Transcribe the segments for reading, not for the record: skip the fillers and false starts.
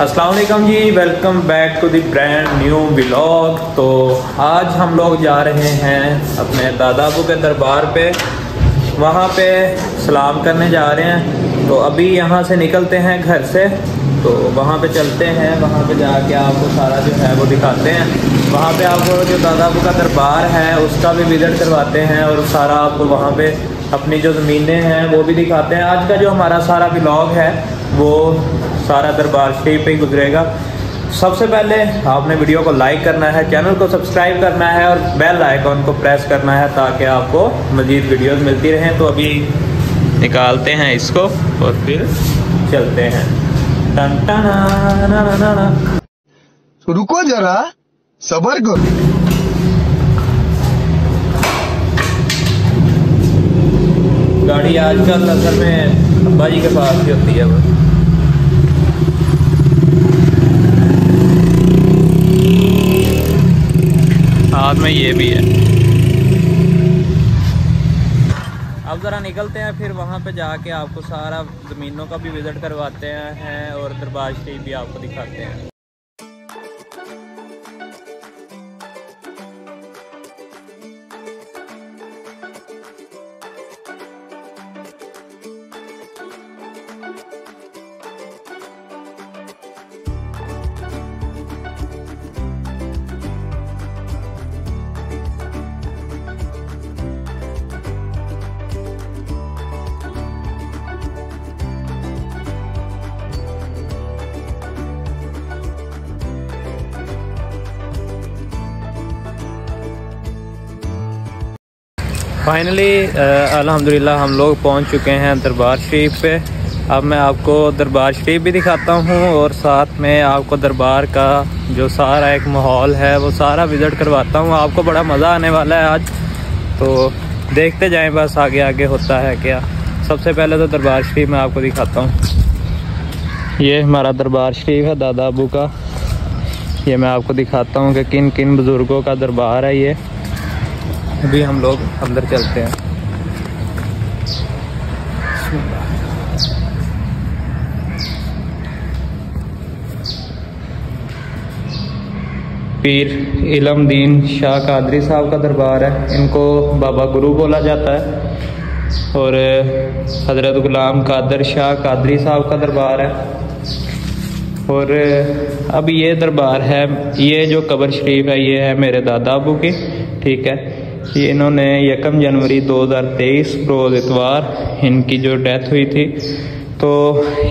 अस्सलाम वालेकुम जी, welcome back to the brand new vlog. तो आज हम लोग जा रहे हैं अपने दादा अबू के दरबार पे, वहाँ पे सलाम करने जा रहे हैं। तो अभी यहाँ से निकलते हैं घर से, तो वहाँ पे चलते हैं, वहाँ पे जाके आपको सारा जो है वो दिखाते हैं। वहाँ पे आपको जो दादा अबू का दरबार है उसका भी विजिट करवाते हैं और सारा आपको वहाँ पे अपनी जो ज़मीनें हैं वो भी दिखाते हैं। आज का जो हमारा सारा व्लॉग है वो सारा दरबार शरीफ पे ही गुजरेगा। सबसे पहले आपने वीडियो को लाइक करना है, चैनल को सब्सक्राइब करना है और बेल आइकॉन को प्रेस करना है ताकि आपको मज़ीद वीडियोस मिलती रहें। तो अभी निकालते हैं इसको और फिर चलते हैं। टन टन ना ना ना ना। रुको जरा सबर करो। गाड़ी आजकल असल में अब्बा जी के पास ही होती है वो। हाथ में ये भी है। अब ज़रा निकलते हैं, फिर वहाँ पे जाके आपको सारा ज़मीनों का भी विज़िट करवाते हैं और दरबार शरीफ भी आपको दिखाते हैं। फाइनली अल्हम्दुलिल्लाह हम लोग पहुंच चुके हैं दरबार शरीफ पे। अब मैं आपको दरबार शरीफ भी दिखाता हूं और साथ में आपको दरबार का जो सारा एक माहौल है वो सारा विज़िट करवाता हूं। आपको बड़ा मज़ा आने वाला है आज, तो देखते जाएं बस आगे आगे होता है क्या। सबसे पहले तो दरबार शरीफ मैं आपको दिखाता हूँ। ये हमारा दरबार शरीफ है दादा अबू का। ये मैं आपको दिखाता हूँ कि किन किन बुज़ुर्गों का दरबार है ये। अभी हम लोग अंदर चलते हैं। पीर इलमदीन शाह कादरी साहब का दरबार है। इनको बाबा गुरु बोला जाता है। और हज़रत गुलाम कादर शाह कादरी साहब का दरबार है। और अब ये दरबार है, ये जो कब्र शरीफ है ये है मेरे दादा अबू की, ठीक है। ये इन्होंने 1 जनवरी 2023 रोज़ इतवार इनकी जो डेथ हुई थी, तो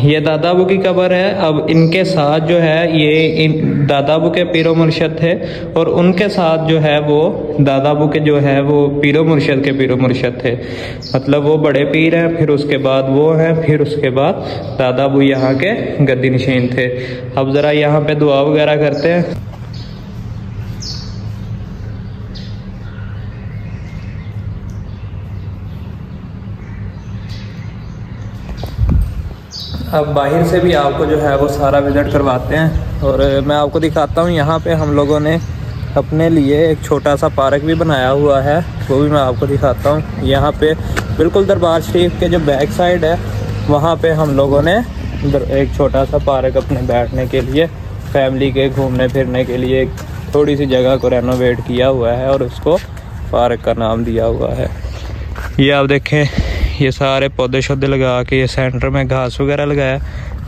ये दादा अबू की कब्र है। अब इनके साथ जो है ये इन दादा अबू के पीरो मुर्शद थे और उनके साथ जो है वो दादा अबू के जो है वो पीरो मुर्शद के पीरो मुर्शद थे। मतलब वो बड़े पीर हैं, फिर उसके बाद वो हैं, फिर उसके बाद दादा अबू यहाँ के गद्दी नशीन थे। अब ज़रा यहाँ पे दुआ वगैरह करते हैं। अब बाहर से भी आपको जो है वो सारा विज़िट करवाते हैं और मैं आपको दिखाता हूँ। यहाँ पे हम लोगों ने अपने लिए एक छोटा सा पार्क भी बनाया हुआ है, वो भी मैं आपको दिखाता हूँ। यहाँ पे बिल्कुल दरबार शरीफ के जो बैक साइड है वहाँ पे हम लोगों ने एक छोटा सा पार्क अपने बैठने के लिए, फैमिली के घूमने फिरने के लिए एक थोड़ी सी जगह को रेनोवेट किया हुआ है और उसको पार्क का नाम दिया हुआ है। ये आप देखें, ये सारे पौधे शौधे लगा के ये सेंटर में घास वगैरह लगाया।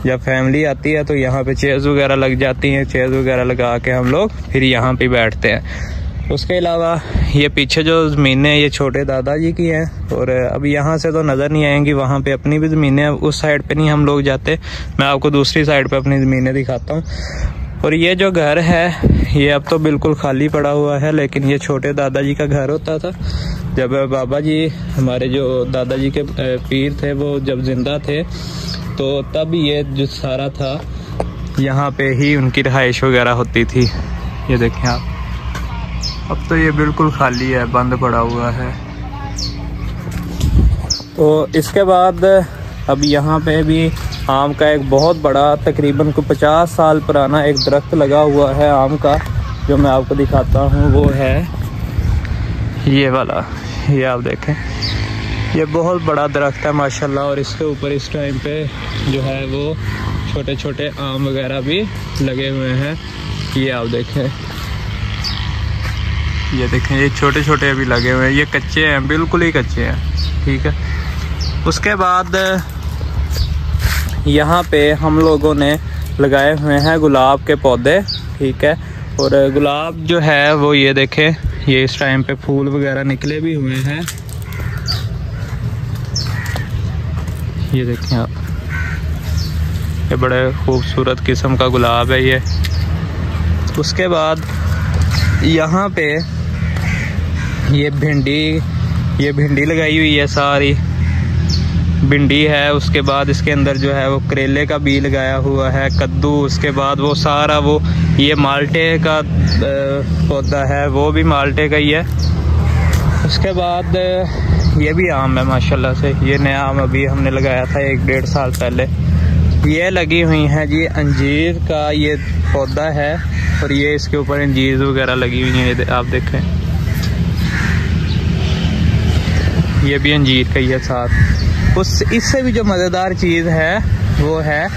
जब फैमिली आती है तो यहाँ पे चेयर्स वगैरह लग जाती हैं, चेयर्स वगैरह लगा के हम लोग फिर यहाँ पे बैठते हैं। उसके अलावा ये पीछे जो ज़मीनें ये छोटे दादाजी की हैं और अब यहाँ से तो नज़र नहीं आएंगी, वहाँ पे अपनी भी ज़मीनें, उस साइड पे नहीं हम लोग जाते। मैं आपको दूसरी साइड पे अपनी ज़मीनें दिखाता हूँ। और ये जो घर है ये अब तो बिल्कुल खाली पड़ा हुआ है, लेकिन ये छोटे दादाजी का घर होता था। जब बाबा जी हमारे जो दादाजी के पीर थे वो जब जिंदा थे तो तब ये जो सारा था यहाँ पे ही उनकी रिहाइश वगैरह होती थी। ये देखें आप, अब तो ये बिल्कुल खाली है, बंद पड़ा हुआ है। तो इसके बाद अब यहाँ पे भी आम का एक बहुत बड़ा तकरीबन को 50 साल पुराना एक दरख्त लगा हुआ है आम का, जो मैं आपको दिखाता हूँ। वो है ये वाला, ये आप देखें, ये बहुत बड़ा दरख्त है माशाल्लाह। और इसके ऊपर इस टाइम पे जो है वो छोटे छोटे आम वगैरह भी लगे हुए हैं। ये आप देखें, ये देखें, ये छोटे छोटे अभी लगे हुए हैं। ये कच्चे हैं, बिल्कुल ही कच्चे हैं। ठीक है। उसके बाद यहाँ पे हम लोगों ने लगाए हुए हैं गुलाब के पौधे। ठीक है। और गुलाब जो है वो ये देखें, ये इस टाइम पे फूल वगैरह निकले भी हुए हैं। ये देखें आप, ये बड़े खूबसूरत किस्म का गुलाब है ये। उसके बाद यहाँ पे ये भिंडी लगाई हुई है, सारी भिंडी है। उसके बाद इसके अंदर जो है वो करेले का बी लगाया हुआ है, कद्दू। उसके बाद वो सारा वो ये माल्टे का पौधा है, वो भी माल्टे का ही है। उसके बाद ये भी आम है माशाल्लाह से। ये नया आम अभी हमने लगाया था 1-1.5 साल पहले। ये लगी हुई है जी अंजीर का ये पौधा है, और ये इसके ऊपर अंजीर वगैरह लगी हुई है। आप देखें, ये भी अंजीर का ही है साथ। इससे भी जो मज़ेदार चीज़ है वो है,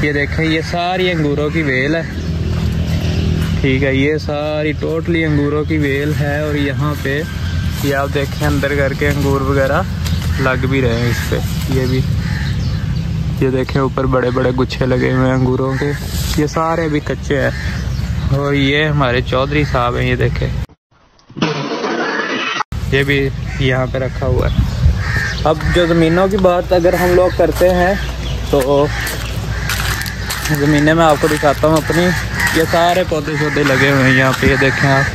ये देखें, ये सारी अंगूरों की वेल है। ठीक है। ये सारी टोटली अंगूरों की वेल है। और यहाँ पे ये आप देखें अंदर करके अंगूर वगैरह लग भी रहे हैं इस पे। ये भी, ये देखें ऊपर बड़े बड़े गुच्छे लगे हुए हैं अंगूरों के। ये सारे भी कच्चे हैं। और ये हमारे चौधरी साहब हैं, ये देखें, ये भी यहाँ पे रखा हुआ है। अब जो ज़मीनों की बात अगर हम लोग करते हैं तो ज़मीनें मैं आपको दिखाता हूँ अपनी। ये सारे पौधे शौधे लगे हुए हैं यहाँ पे। ये देखें आप,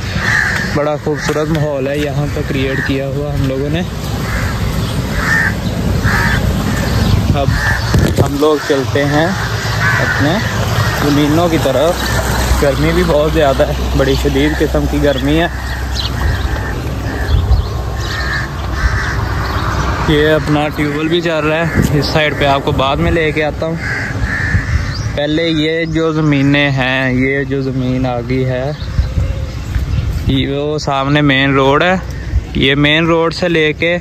बड़ा खूबसूरत माहौल है यहाँ पे क्रिएट किया हुआ हम लोगों ने। अब हम लोग चलते हैं अपने ज़मीनों की तरफ। गर्मी भी बहुत ज़्यादा है, बड़ी शदीद किस्म की गर्मी है। ये अपना ट्यूबवेल भी चल रहा है। इस साइड पे आपको बाद में लेके आता हूँ। पहले ये जो ज़मीनें हैं, ये जो ज़मीन आ गई है, वो सामने मेन रोड है। ये मेन रोड से लेके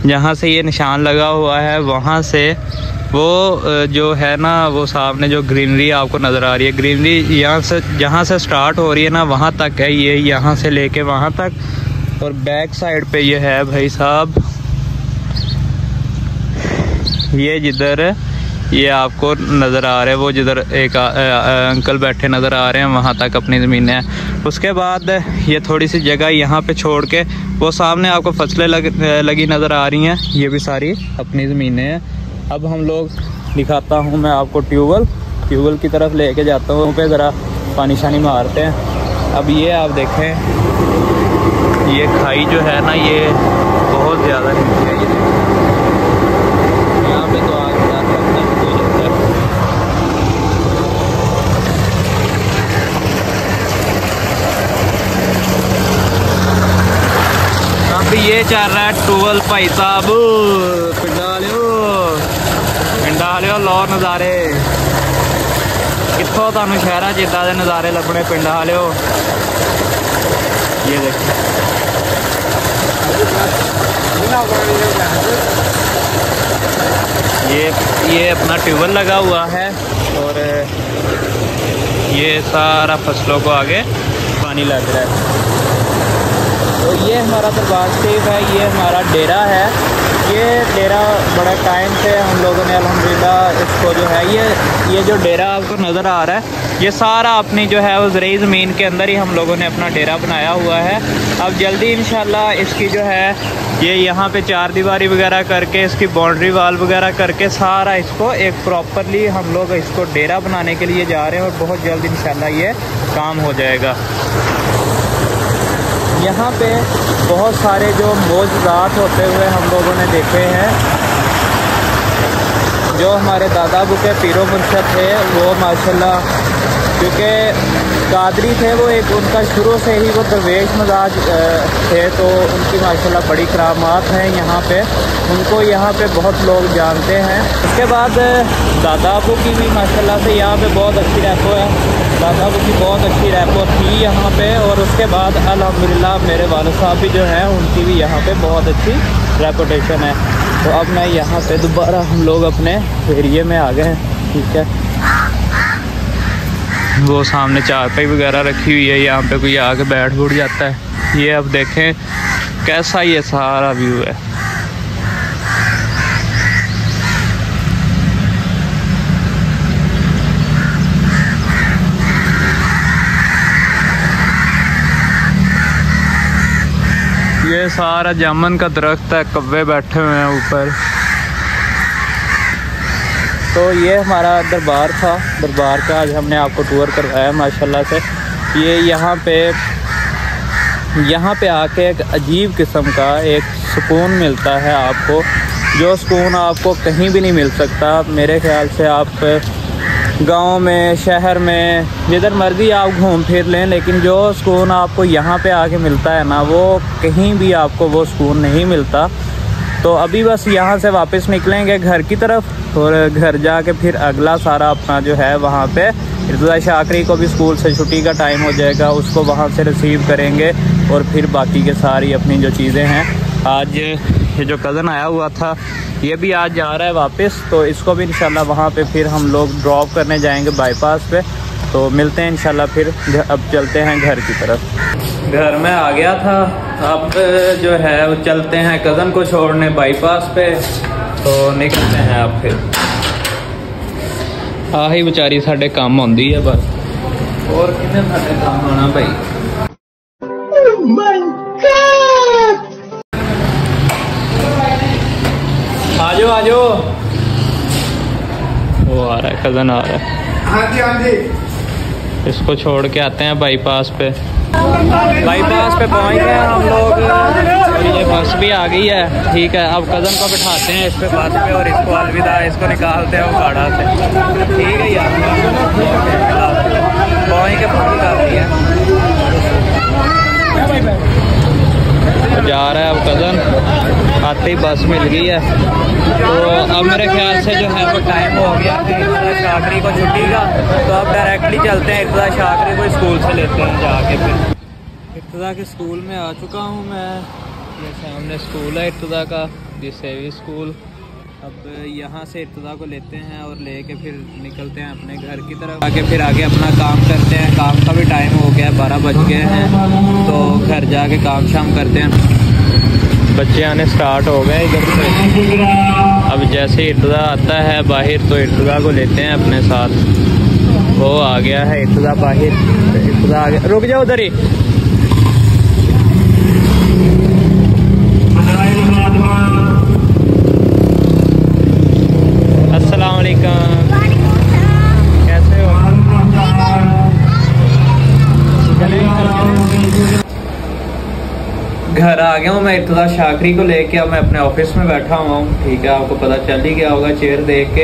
जहाँ से ये निशान लगा हुआ है, वहाँ से वो जो है ना, वो सामने जो ग्रीनरी आपको नज़र आ रही है, ग्रीनरी यहाँ से जहाँ से स्टार्ट हो रही है ना, वहाँ तक है ये, यहाँ से लेके वहाँ तक। और बैक साइड पे ये है भाई साहब, ये जिधर ये आपको नज़र आ रहा है, वो जिधर एक अंकल बैठे नज़र आ रहे हैं, वहाँ तक अपनी ज़मीनें हैं। उसके बाद ये थोड़ी सी जगह यहाँ पे छोड़ के वो सामने आपको फसलें लगी नज़र आ रही हैं, ये भी सारी अपनी ज़मीनें हैं। अब हम लोग दिखाता हूँ मैं आपको ट्यूबवेल की तरफ लेके जाता हूँ, पे ज़रा पानी शानी मारते हैं। अब ये आप देखें, ये खाई जो है ना, ये बहुत ज़्यादा नीचे है। ये यहाँ पे तो आग रखने की कोई जरूरत है। अब ये चल रहा है ट्यूबवेल भाई साहब, पिंडा लियो लो नज़ारे। कितों तुहानू शहर जिदा के नज़ारे लभने, पिंडा लियो। ये देखो, ये अपना ट्यूबवेल लगा हुआ है, और ये सारा फसलों को आगे पानी लग रहा है। तो ये हमारा दरबार शरीफ है, ये हमारा डेरा है। ये डेरा बड़ा टाइम से हम लोगों ने अल्हम्दुलिल्लाह इसको जो है, ये जो डेरा आपको नज़र आ रहा है, ये सारा अपनी जो है वो ज़रूरी ज़मीन के अंदर ही हम लोगों ने अपना डेरा बनाया हुआ है। अब जल्दी इंशाल्लाह इसकी जो है ये यहाँ पे 4 दीवारी वगैरह करके, इसकी बाउंड्री वाल वगैरह करके, सारा इसको एक प्रॉपरली हम लोग इसको डेरा बनाने के लिए जा रहे हैं, और बहुत जल्द इंशाल्लाह ये काम हो जाएगा। यहाँ पे बहुत सारे जो मौजूदात होते हुए हम लोगों ने देखे हैं। जो हमारे दादा अबू के पीरो मुर्शद थे, वो माशाल्लाह क्योंकि कादरी थे, वो एक उनका शुरू से ही वो दरवेश मजाज थे, तो उनकी माशाल्लाह बड़ी करामात हैं यहाँ पे। उनको यहाँ पे बहुत लोग जानते हैं। उसके बाद दादा अबू की भी माशाल्लाह से यहाँ पे बहुत अच्छी रैपो है, दादा अबू की बहुत अच्छी रैपो थी यहाँ पे। और उसके बाद अल्हम्दुलिल्लाह मेरे वालिद साहब भी जो हैं, उनकी भी यहाँ पे बहुत अच्छी रेपुटेशन है। तो अब मैं यहाँ पे दोबारा हम लोग अपने एरिए में आ गए हैं। ठीक है। वो सामने चारपाई वगैरह रखी हुई है, यहाँ पे कोई आके बैठ उठ जाता है। ये अब देखें कैसा ये सारा व्यू है। ये सारा जामुन का दरख्त है, कव्वे बैठे हुए हैं ऊपर। तो ये हमारा दरबार था, दरबार का आज हमने आपको टूर करवाया माशाल्लाह से। ये यहाँ पे आके एक अजीब किस्म का एक सुकून मिलता है आपको, जो सुकून आपको कहीं भी नहीं मिल सकता। मेरे ख्याल से आप गांव में, शहर में, जिधर मर्जी आप घूम फिर लें, लेकिन जो सुकून आपको यहाँ पे आके मिलता है ना, वो कहीं भी आपको वो सुकून नहीं मिलता। तो अभी बस यहाँ से वापस निकलेंगे घर की तरफ, और घर जाके फिर अगला सारा अपना जो है वहाँ पे इर्तज़ा शाकरी को भी स्कूल से छुट्टी का टाइम हो जाएगा, उसको वहाँ से रिसीव करेंगे, और फिर बाकी के सारी अपनी जो चीज़ें हैं। आज ये जो कज़न आया हुआ था ये भी आज जा रहा है वापस, तो इसको भी इंशाल्लाह वहाँ पे फिर हम लोग ड्रॉप करने जाएंगे बाईपास पे। तो मिलते हैं इंशाल्लाह फिर। अब चलते हैं घर की तरफ। घर में आ गया था, अब जो है वो चलते हैं कज़न को छोड़ने बाईपास पे, तो निकलते हैं अब फिर। आही बेचारी साढ़े काम आती है बस, और कितने साढ़े काम आना भाई। आजो आजो, वो आ रहा है, कज़न आ रहा है। हाँ जी हाँ जी। इसको छोड़ के आते हैं बाईपास पे। बाईपास पे पहुंच गए हम लोग, और ये बस भी आ गई है। ठीक है, अब कज़न को बिठाते हैं इस पे बस पे, और इसको अलविदा, इसको निकालते हैं वो गाड़ा से। ठीक है यार, पहुँच के फोन कर दिया। जा रहा है अब कज़न, आते ही बस मिल गई है। तो अब मेरे ख्याल से जो है वो टाइम हो गया इर्तज़ा शाकरी को छुट्टी का, तो अब डायरेक्टली चलते हैं इर्तज़ा शाकरी को स्कूल से लेते हैं जाके। फिर इर्तज़ा के स्कूल में आ चुका हूँ मैं, ये सामने स्कूल है इर्तज़ा का, सेवी स्कूल। अब यहाँ से इर्तज़ा को लेते हैं और लेके फिर निकलते हैं अपने घर की तरफ, आके फिर आगे अपना काम करते हैं। काम का भी टाइम हो गया, 12 बज गए हैं, तो घर जाके काम शाम करते हैं। बच्चे आने स्टार्ट हो गए इधर से। अब जैसे इर्तज़ा आता है बाहर, तो इर्तज़ा को लेते हैं अपने साथ। वो आ गया है इर्तज़ा बाहर, इर्तज़ा आ गया। रुक जाओ उधर ही। अस्सलाम वालेकुम, कैसे हो? घर आ गया हूँ मैं इर्तज़ा शाकरी को लेके। अब मैं अपने ऑफिस में बैठा हुआ हूँ। ठीक है, आपको पता चल ही गया होगा चेयर देख के।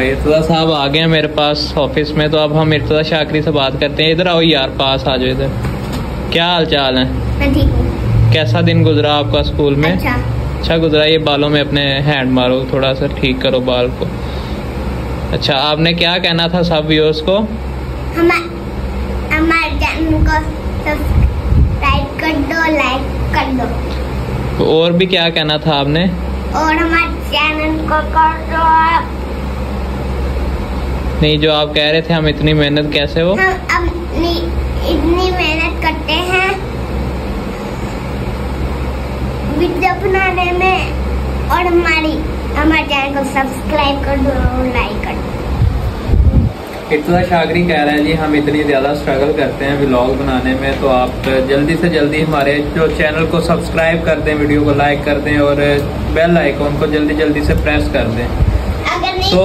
इर्तज़ा साहब आ गए मेरे पास ऑफिस में, तो अब हम इर्तज़ा शाकरी से बात करते हैं। इधर आओ यार, पास आ जाओ इधर। क्या हाल चाल है? मैं ठीक हूँ। कैसा दिन गुजरा आपका स्कूल में? अच्छा गुजरा। ये बालों में अपने हैंड मारो, थोड़ा सा ठीक करो बाल को। अच्छा, आपने क्या कहना था सब व्यूअर्स को? हमारे चैनल को सब्सक्राइब कर दो, लाइक कर दो। और भी क्या कहना था आपने? और हमारे चैनल को कर दो। नहीं, जो आप कह रहे थे हम इतनी मेहनत कैसे हो? हम इतनी मेहनत करते हैं वीडियो बनाने में, और हमारे चैनल को सब्सक्राइब कर दो और लाइक कर दो। इर्तज़ा शाकरी कह रहे हैं जी हम इतनी ज़्यादा स्ट्रगल करते हैं व्लॉग बनाने में, तो आप जल्दी से जल्दी हमारे जो चैनल को सब्सक्राइब कर दें, वीडियो को लाइक कर दें, और बेल आइकॉन को जल्दी जल्दी से प्रेस कर दें। तो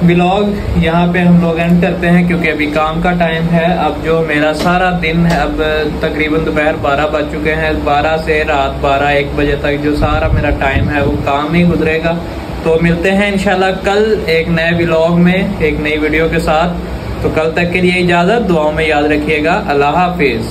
व्लॉग यहाँ पे हम लोग एंड करते हैं, क्योंकि अभी काम का टाइम है। अब जो मेरा सारा दिन है, अब तकरीबन दोपहर 12 बज चुके हैं, 12 से रात 12-1 बजे तक जो सारा मेरा टाइम है वो काम ही गुजरेगा। तो मिलते हैं इंशाल्लाह कल एक नए व्लॉग में, एक नई वीडियो के साथ। तो कल तक के लिए इजाज़त, दुआओं में याद रखिएगा। अल्लाह हाफिज़।